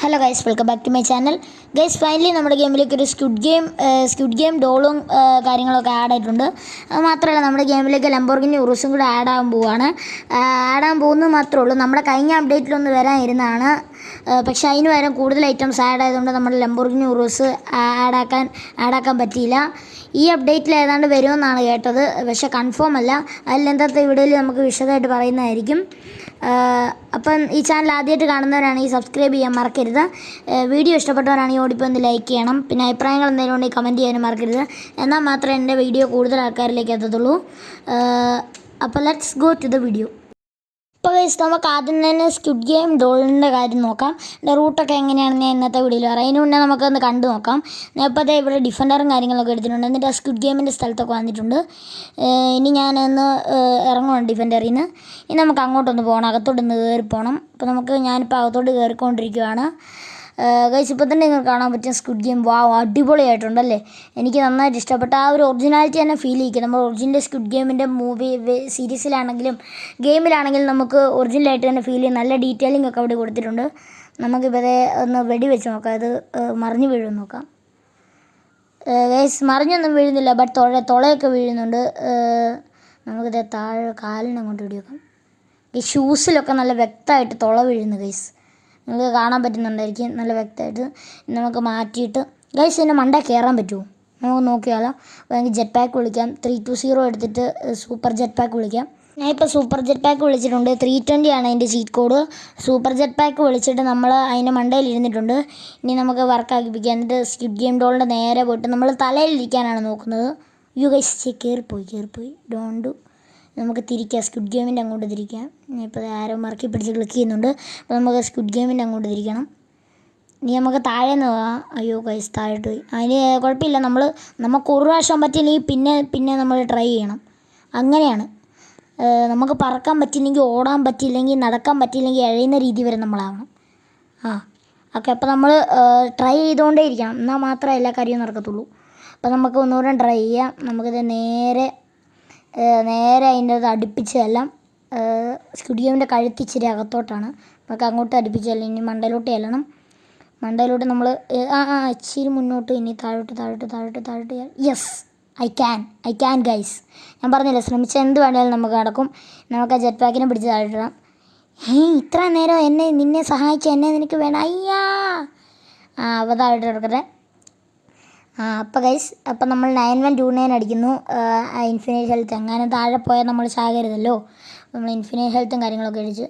Hello guys, welcome back to my channel. Guys, finally നമ്മുടെ ഗെയിമിലേക്ക് ഒരു സ്ക്വിഡ് ഗെയിം ഡോളും കാര്യങ്ങളൊക്കെ ആഡ് ആയിട്ടുണ്ട്. അത് മാത്രമല്ല, നമ്മുടെ ഗെയിമിലേക്ക് ലംബോർഗിനി ഉറുസും കൂടെ ആഡ് ആകാൻ പോകുന്നത് മാത്രമേ ഉള്ളൂ. നമ്മുടെ കഴിഞ്ഞ അപ്ഡേറ്റിലൊന്ന് വരാനിരുന്നതാണ്, പക്ഷേ അതിന് പകരം കൂടുതൽ ഐറ്റംസ് ആഡ് ആയതുകൊണ്ട് നമ്മുടെ ലംബോർഗിനി ഉറുസ് ആഡാക്കാൻ പറ്റിയില്ല. ഈ അപ്ഡേറ്റിൽ ഏതാണ്ട് വരുമെന്നാണ് കേട്ടത്, പക്ഷേ കൺഫേം അല്ല. അതിൽ എന്താ വീഡിയോയിൽ നമുക്ക് വിശദമായിട്ട് പറയുന്നതായിരിക്കും. അപ്പം ഈ ചാനൽ ആദ്യമായിട്ട് കാണുന്നവരാണെങ്കിൽ സബ്സ്ക്രൈബ് ചെയ്യാൻ മറക്കരുത്. വീഡിയോ ഇഷ്ടപ്പെട്ടവരാണെങ്കിൽ ഓടിപ്പോൾ ഒന്ന് ലൈക്ക് ചെയ്യണം. പിന്നെ അഭിപ്രായങ്ങൾ എന്തെങ്കിലും ഉണ്ടെങ്കിൽ കമൻറ്റ് ചെയ്യാനും മറക്കരുത്. എന്നാൽ മാത്രമേ എൻ്റെ വീഡിയോ കൂടുതൽ ആൾക്കാരിലേക്ക് എത്തത്തുള്ളൂ. അപ്പോൾ let's go to the video. ഇപ്പോൾ ഗൈസ്, നമുക്ക് ആദ്യം തന്നെ സ്ക്വിഡ് ഗെയിം ഡോളിൻ്റെ കാര്യം നോക്കാം. എൻ്റെ റൂട്ടൊക്കെ എങ്ങനെയാണെന്ന് ഞാൻ ഇന്നത്തെ വീഡിയോയിൽ പറയാം. അതിന് മുന്നേ നമുക്കൊന്ന് കണ്ടു നോക്കാം. ഞാൻ ഇപ്പോൾ ഇവിടെ ഡിഫൻഡറും കാര്യങ്ങളൊക്കെ എടുത്തിട്ടുണ്ട്. എന്നിട്ട് ആ സ്ക്വിഡ് ഗെയിമിൻ്റെ സ്ഥലത്തൊക്കെ വന്നിട്ടുണ്ട്. ഇനി ഞാനൊന്ന് ഇറങ്ങണം ഡിഫൻഡറിൽ നിന്ന്. ഇനി നമുക്ക് അങ്ങോട്ടൊന്ന് പോകണം, അകത്തോട്ടൊന്ന് കയറി പോകണം. അപ്പോൾ ഞാനിപ്പോൾ അകത്തോട്ട് കയറിക്കൊണ്ടിരിക്കുകയാണ്. ഗൈസ്, ഇപ്പോൾ തന്നെ നിങ്ങൾക്ക് കാണാൻ പറ്റും സ്ക്വിഡ് ഗെയിം. അടിപൊളിയായിട്ടുണ്ടല്ലേ. എനിക്ക് നന്നായിട്ട് ഇഷ്ടപ്പെട്ട ആ ഒരു ഒറിജിനാലിറ്റി തന്നെ ഫീൽ ചെയ്യിക്കും. നമ്മൾ ഒറിജിനൽ സ്ക്വിഡ് ഗെയിമിൻ്റെ സീരീസിലാണെങ്കിലും ഗെയിമിലാണെങ്കിലും നമുക്ക് ഒറിജിനലായിട്ട് തന്നെ ഫീൽ ചെയ്യും. നല്ല ഡീറ്റെയിലിംഗ് ഒക്കെ അവിടെ കൊടുത്തിട്ടുണ്ട്. നമുക്കിപ്പോൾ ഒന്ന് വെടി വെച്ച് നോക്കാം. അത് മറിഞ്ഞ് വീഴുമെന്ന് നോക്കാം. ഗൈസ്, മറിഞ്ഞൊന്നും വീഴുന്നില്ല, ബട്ട് തുളയൊക്കെ വീഴുന്നുണ്ട്. നമുക്കിത് താഴെ കാലിന് അങ്ങോട്ട് വെടി വെക്കാം. ഈ ഷൂസിലൊക്കെ നല്ല വ്യക്തമായിട്ട് തുള വീഴുന്നു ഗൈസ്. നിങ്ങൾക്ക് കാണാൻ പറ്റുന്നുണ്ടായിരിക്കും നല്ല വ്യക്തമായിട്ട്. നമുക്ക് മാറ്റിയിട്ട് ഗൈസ് ഇതിൻ്റെ മണ്ടേ കയറാൻ പറ്റുമോ നമുക്ക് നോക്കിയാലോ. അപ്പോൾ എനിക്ക് ജെറ്റ് പാക്ക് വിളിക്കാം. 320 എടുത്തിട്ട് സൂപ്പർ ജെറ്റ് പാക്ക് വിളിക്കാം. ഞാനിപ്പോൾ സൂപ്പർ ജെറ്റ് പാക്ക് വിളിച്ചിട്ടുണ്ട്. 320 ആണ് അതിൻ്റെ cheat code. Super jet pack വിളിച്ചിട്ട് നമ്മൾ അതിൻ്റെ മണ്ടയിൽ ഇരുന്നിട്ടുണ്ട്. ഇനി നമുക്ക് വർക്കാക്കിപ്പിക്കാം. എന്നിട്ട് സ്ക്വിഡ് ഗെയിം ഡോളിൻ്റെ നേരെ പോയിട്ട് നമ്മൾ തലയിലിരിക്കാനാണ് നോക്കുന്നത്. യു ഗൈസ്, കയറിപ്പോയി. ഡോണ്ട്. നമുക്ക് തിരിക്കാം, സ്ക്വിഡ് ഗെയിമിൻ്റെ അങ്ങോട്ട് തിരിക്കാം. ഇപ്പോൾ ആരോ മറക്കി പിടിച്ച് ക്ലിക്ക് ചെയ്യുന്നുണ്ട്. അപ്പോൾ നമുക്ക് സ്ക്വിഡ് ഗെയിമിൻ്റെ അങ്ങോട്ട് തിരിക്കണം. ഇനി നമുക്ക് താഴെ നിന്ന് പോകാം. അയ്യോ ഗൈസ്, താഴോട്ട് പോയി. അതിന് കുഴപ്പമില്ല, നമുക്ക് ഒരു പ്രാവശ്യം പറ്റിയില്ലെങ്കിൽ പിന്നെ നമ്മൾ ട്രൈ ചെയ്യണം. അങ്ങനെയാണ്. നമുക്ക് പറക്കാൻ പറ്റിയില്ലെങ്കിൽ, ഓടാൻ പറ്റിയില്ലെങ്കിൽ, നടക്കാൻ പറ്റിയില്ലെങ്കിൽ എഴയുന്ന രീതി വരെ നമ്മളാവണം. ഓക്കെ. അപ്പോൾ നമ്മൾ ട്രൈ ചെയ്തുകൊണ്ടേ ഇരിക്കണം. എന്നാൽ മാത്രമേ എല്ലാ കാര്യവും നടക്കത്തുള്ളൂ. അപ്പോൾ നമുക്ക് ഒന്നുകൂടെ ട്രൈ ചെയ്യാം. നമുക്കിത് നേരെ അതിൻ്റെ അത് അടുപ്പിച്ചെല്ലാം. സ്ക്വിഡ് ഗെയിമിൻ്റെ കഴുത്തിച്ചിരി അകത്തോട്ടാണ്. നമുക്ക് അങ്ങോട്ട് അടുപ്പിച്ചെല്ലാം. ഇനി മണ്ടയിലോട്ട് ചെല്ലണം. മണ്ടയിലോട്ട് നമ്മൾ ഇച്ചിരി മുന്നോട്ട്, ഇനി താഴോട്ട്. Yes, I can guys. ഞാൻ പറഞ്ഞില്ല, ശ്രമിച്ചാൽ എന്ത് വേണമെങ്കിലും നമുക്ക് നടക്കും. നമുക്ക് ആ ജെറ്റ് പാക്കിനെ പിടിച്ച് താഴെയിടാം. ഇത്ര നേരം നിന്നെ സഹായിച്ച നിനക്ക് വേണം. അയ്യാ. അപ്പോൾ താഴോട്ട് കിടക്കട്ടെ. അപ്പോൾ ഗൈസ്, അപ്പോൾ നമ്മൾ 9129 അടിക്കുന്നു. Infinite health. എങ്ങനെ താഴെ പോയാൽ നമ്മൾ ചാകരുതല്ലോ. നമ്മൾ ഇൻഫിനിറ്റ് ഹെൽത്തും കാര്യങ്ങളൊക്കെ അടിച്ച്.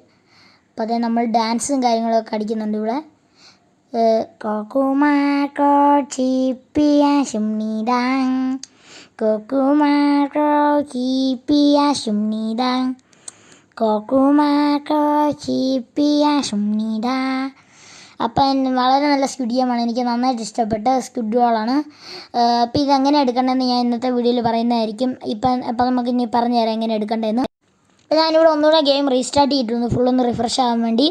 അപ്പോൾ അതേ നമ്മൾ ഡാൻസും കാര്യങ്ങളൊക്കെ അടിക്കുന്നുണ്ട് ഇവിടെ. കോക്കുമാക്കോ ചീപ്പിയാശും നീടാങ്, കോക്കുമാക്കോ ചീപ്പിയാശും നീടാങ്, കോക്കുമാക്കോ ചീപ്പിയാശും നീടാ. അപ്പം വളരെ നല്ല സ്ക്വിഡ് ഗെയിമാണ്. എനിക്ക് നന്നായിട്ട് ഇഷ്ടപ്പെട്ട സ്ക്വിഡ് ഗോളാണ്. അപ്പോൾ ഇതെങ്ങനെ എടുക്കേണ്ടതെന്ന് ഞാൻ ഇന്നത്തെ വീഡിയോയിൽ പറയുന്നതായിരിക്കും. അപ്പം നമുക്ക് ഇനി പറഞ്ഞു തരാം എങ്ങനെ എടുക്കേണ്ടതെന്ന്. അപ്പോൾ ഞാനിവിടെ ഒന്നുകൂടെ ഗെയിം റീസ്റ്റാർട്ട് ചെയ്തിട്ടുണ്ട്, ഫുള്ളൊന്ന് റിഫ്രഷ് ആകാൻ വേണ്ടി.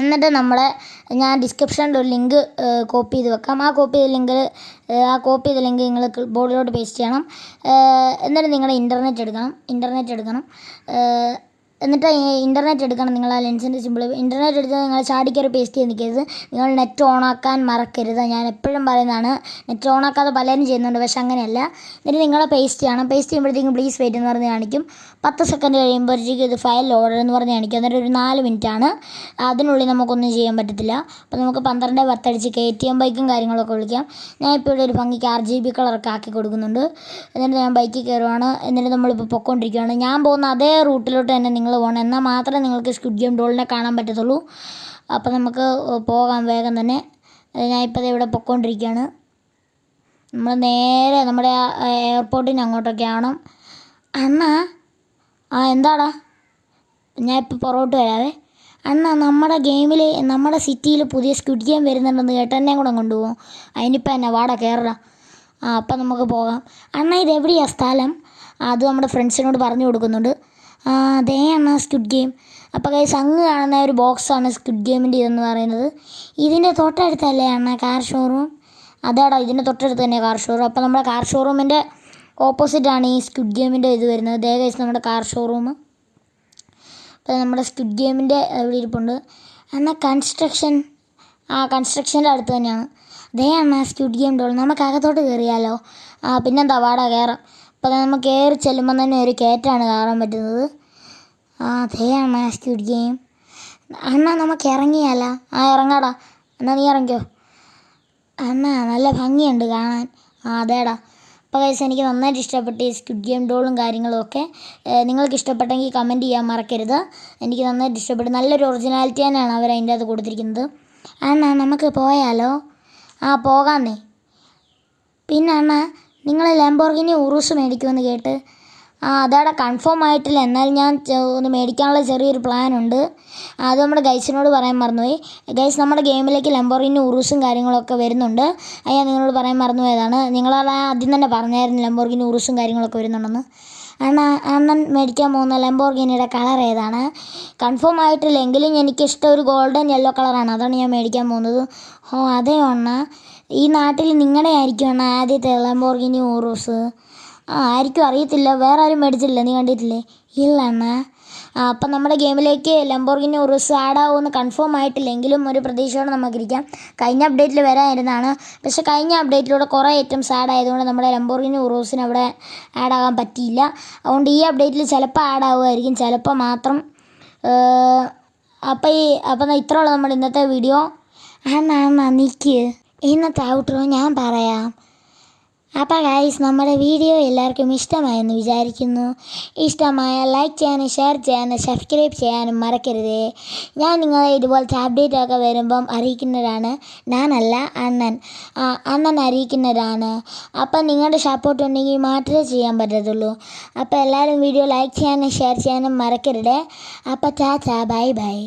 എന്നിട്ട് ഞാൻ ഡിസ്ക്രിപ്ഷനിൽ ഒരു ലിങ്ക് കോപ്പി ചെയ്ത് വെക്കാം. ആ കോപ്പി ചെയ്ത ലിങ്ക് നിങ്ങൾ ബോർഡിലോട്ട് പേസ്റ്റ് ചെയ്യണം. എന്നിട്ട് നിങ്ങളുടെ ഇൻ്റർനെറ്റ് എടുക്കണം. എന്നിട്ട് ഇൻ്റർനെറ്റ് എടുക്കണം. നിങ്ങൾ ആ ലെൻസിൻ്റെ സിമ്പിൾ ഇൻ്റർനെറ്റ് എടുത്ത് നിങ്ങൾ ചാടിക്കറി പേസ്റ്റ് ചെയ്ത് നിൽക്കരുത്. നിങ്ങൾ നെറ്റ് ഓണാക്കാൻ മറക്കരുത്. ഞാൻ എപ്പോഴും പറയുന്നതാണ്. നെറ്റ് ഓണാക്കാതെ പലരും ചെയ്യുന്നുണ്ട്, പക്ഷെ അങ്ങനെയല്ല. എന്നിട്ട് നിങ്ങൾ പേസ്റ്റ് ചെയ്യണം. പേസ്റ്റ് ചെയ്യുമ്പോഴത്തേക്കും പ്ലീസ് വെയിറ്റ് എന്ന് പറഞ്ഞ് കാണിക്കും. 10 സെക്കൻഡ് കഴിയുമ്പോഴത്തേക്കും ഇത് ഫയൽ ലോഡർ എന്ന് പറഞ്ഞ് കാണിക്കും. എന്നിട്ട് ഒരു 4 മിനിറ്റാണ്. അതിനുള്ളിൽ നമുക്കൊന്നും ചെയ്യാൻ പറ്റത്തില്ല. അപ്പോൾ നമുക്ക് 12:10 അടിച്ച് KTM ബൈക്കും കാര്യങ്ങളൊക്കെ വിളിക്കാം. ഞാൻ ഇപ്പോൾ ഇവിടെ ഒരു ഭംഗിക്ക് RGB കളറൊക്കെ ആക്കി കൊടുക്കുന്നുണ്ട്. എന്നിട്ട് ഞാൻ ബൈക്കിൽ കയറുവാണ്. എന്നിട്ട് നമ്മളിപ്പോൾ പൊയ്ക്കൊണ്ടിരിക്കുകയാണ്. ഞാൻ പോകുന്ന അതേ റൂട്ടിലോട്ട് തന്നെ നിങ്ങൾ പോകണം. എന്നാൽ മാത്രമേ നിങ്ങൾക്ക് സ്ക്വിഡ് ഗെയിം ഡോളിനെ കാണാൻ പറ്റത്തുള്ളൂ. അപ്പോൾ നമുക്ക് പോകാം വേഗം തന്നെ. ഞാനിപ്പോൾ ഇവിടെ പൊയ്ക്കൊണ്ടിരിക്കുകയാണ്. നമ്മൾ നേരെ നമ്മുടെ എയർപോർട്ടിന് അങ്ങോട്ടൊക്കെ ആവണം. അണ്ണാ, എന്താടാ? ഞാൻ ഇപ്പോൾ പുറകോട്ട് വരാവേ. അണ്ണാ, നമ്മുടെ ഗെയിമിൽ, നമ്മുടെ സിറ്റിയിൽ പുതിയ സ്ക്വിഡ് ഗെയിം വരുന്നുണ്ടെന്ന് കേട്ട് എന്നെ കൂടെ കൊണ്ടുപോകും. അതിനിപ്പോൾ എന്നെ വാടാ കയറടാ. അപ്പം നമുക്ക് പോകാം. അണ്ണാ, ഇതെവിടെയാണ് സ്ഥലം? അത് നമ്മുടെ ഫ്രണ്ട്സിനോട് പറഞ്ഞു കൊടുക്കുന്നുണ്ട്. അതേ അണ്ണാ, സ്ക്വിഡ് ഗെയിം. അപ്പോൾ ഗൈസ്, അങ്ങ് കാണുന്ന ഒരു ബോക്സാണ് സ്ക്വിഡ് ഗെയിമിൻ്റെ ഇതെന്ന് പറയുന്നത്. ഇതിൻ്റെ തൊട്ടടുത്തല്ലേ അണ്ണാ കാർ ഷോറൂം? അതാടാ, ഇതിൻ്റെ തൊട്ടടുത്ത് തന്നെ കാർ ഷോറൂം. അപ്പോൾ നമ്മുടെ കാർ ഷോറൂമിൻ്റെ ഓപ്പോസിറ്റാണ് ഈ സ്ക്വിഡ് ഗെയിമിൻ്റെ ഇത് വരുന്നത്. ദേ ഗൈസ്, നമ്മുടെ കാർ ഷോറൂം. അപ്പോൾ നമ്മുടെ സ്ക്വിഡ് ഗെയിമിൻ്റെ ഇവിടെ ഇരിപ്പുണ്ട്. എന്നാൽ കൺസ്ട്രക്ഷൻ ആ കൺസ്ട്രക്ഷൻ്റെ അടുത്ത് തന്നെയാണ്. ദേ അണ്ണാ സ്ക്വിഡ് ഗെയിം ഡോൾ. നമുക്ക് അകത്തോട്ട് കയറിയാലോ? പിന്നെന്താ വാടാ കയറാം. അപ്പോൾ നമുക്ക് കയറി ചെല്ലുമ്പം തന്നെ ഒരു കയറ്റാണ് കയറാൻ പറ്റുന്നത്. ദേ അണ്ണാ സ്ക്വിഡ് ഗെയിം. അണ്ണാ നമുക്ക് ഇറങ്ങിയാലോ? ഇറങ്ങാടാ. എന്നാ നീ ഇറങ്ങിക്കോ. അണ്ണാ നല്ല ഭംഗിയുണ്ട് കാണാൻ. അതേടാ. അപ്പോൾ ഗൈസ് എനിക്ക് നന്നായിട്ട് ഇഷ്ടപ്പെട്ടു ഈ സ്ക്വിഡ് ഗെയിം ഡോളും കാര്യങ്ങളും ഒക്കെ. നിങ്ങൾക്ക് ഇഷ്ടപ്പെട്ടെങ്കിൽ കമൻറ്റ് ചെയ്യാൻ മറക്കരുത്. എനിക്ക് നന്നായിട്ട് ഇഷ്ടപ്പെട്ടു. നല്ലൊരു ഒറിജിനാലിറ്റി തന്നെയാണ് അവർ അതിൻ്റെ അകത്ത് കൊടുത്തിരിക്കുന്നത്. അണ്ണാ നമുക്ക് പോയാലോ? പോകാമെന്നേ. പിന്നെ അണ്ണാ നിങ്ങൾ ലംബോർഗിനി ഉറൂസ് മേടിക്കുമെന്ന് കേട്ട്. അതവിടെ കൺഫേം ആയിട്ടില്ല. എന്നാലും ഞാൻ ഒന്ന് മേടിക്കാനുള്ള ചെറിയൊരു പ്ലാനുണ്ട്. അത് നമ്മുടെ ഗൈസിനോട് പറയാൻ മറന്നുപോയി. ഗൈസ് നമ്മുടെ ഗെയിമിലേക്ക് ലംബോർഗിനി ഉറൂസും കാര്യങ്ങളൊക്കെ വരുന്നുണ്ട്. അത് ഞാൻ നിങ്ങളോട് പറയാൻ മറന്നുപോയതാണ്. നിങ്ങളത് ആദ്യം തന്നെ പറഞ്ഞായിരുന്നു ലംബോർഗിനി ഉറൂസും കാര്യങ്ങളൊക്കെ വരുന്നുണ്ടെന്ന്. അണ്ണൻ മേടിക്കാൻ പോകുന്ന ലംബോർഗിനിയുടെ കളർ ഏതാണ്? കൺഫേം ആയിട്ടില്ല, എങ്കിലും എനിക്കിഷ്ടം ഒരു ഗോൾഡൻ യെല്ലോ കളറാണ്. അതാണ് ഞാൻ മേടിക്കാൻ പോകുന്നത്. അതേ അണ്ണാ. ഈ നാട്ടിൽ നിങ്ങളുടെ ആയിരിക്കും അണ്ണാ ആദ്യത്തെ ലംബോർഗിനി ഉറൂസ്? ആയിരിക്കും, അറിയത്തില്ല. വേറെ ആരും മേടിച്ചില്ല, നീ കണ്ടിട്ടില്ലേ? ഇല്ല അണ്ണാ. അപ്പം നമ്മുടെ ഗെയിമിലേക്ക് ലംബോർഗിനി ഉറൂസ് ആഡാവുമെന്ന് കൺഫേം ആയിട്ടില്ലെങ്കിലും ഒരു പ്രതീക്ഷയോടെ നമുക്കിരിക്കാം. കഴിഞ്ഞ അപ്ഡേറ്റിൽ വരാനിരുന്നതാണ്. പക്ഷേ കഴിഞ്ഞ അപ്ഡേറ്റിലൂടെ കുറേ ഐറ്റംസ് ആഡ് ആയതുകൊണ്ട് നമ്മുടെ ലംബോർഗിനി ഉറൂസിന് അവിടെ ആഡാകാൻ പറ്റിയില്ല. അതുകൊണ്ട് ഈ അപ്ഡേറ്റിൽ ചിലപ്പോൾ ആഡാവുമായിരിക്കും, ചിലപ്പോൾ മാത്രം. അപ്പം ഇത്രയുള്ള നമ്മുടെ ഇന്നത്തെ വീഡിയോ. അണ്ണാ നിൽക്ക്. ഇന്നത്തെ ഔട്ട്രോ ഞാൻ പറയാം. അപ്പോൾ ഗൈസ് നമ്മുടെ വീഡിയോ എല്ലാവർക്കും ഇഷ്ടമായെന്ന് വിചാരിക്കുന്നു. ഇഷ്ടമായ ലൈക്ക് ചെയ്യാനും ഷെയർ ചെയ്യാനും സബ്സ്ക്രൈബ് ചെയ്യാനും മറക്കരുതേ. ഞാൻ നിങ്ങളെ ഇതുപോലത്തെ അപ്ഡേറ്റൊക്കെ വരുമ്പം അറിയിക്കുന്നവരാണ്. ഞാനല്ല, അണ്ണൻ അറിയിക്കുന്നവരാണ്. അപ്പം നിങ്ങളുടെ സപ്പോർട്ട് ഉണ്ടെങ്കിൽ മാത്രമേ ചെയ്യാൻ പറ്റത്തുള്ളൂ. അപ്പോൾ എല്ലാവരും വീഡിയോ ലൈക്ക് ചെയ്യാനും ഷെയർ ചെയ്യാനും മറക്കരുതേ. അപ്പോൾ ടാറ്റാ, ബൈ ബൈ.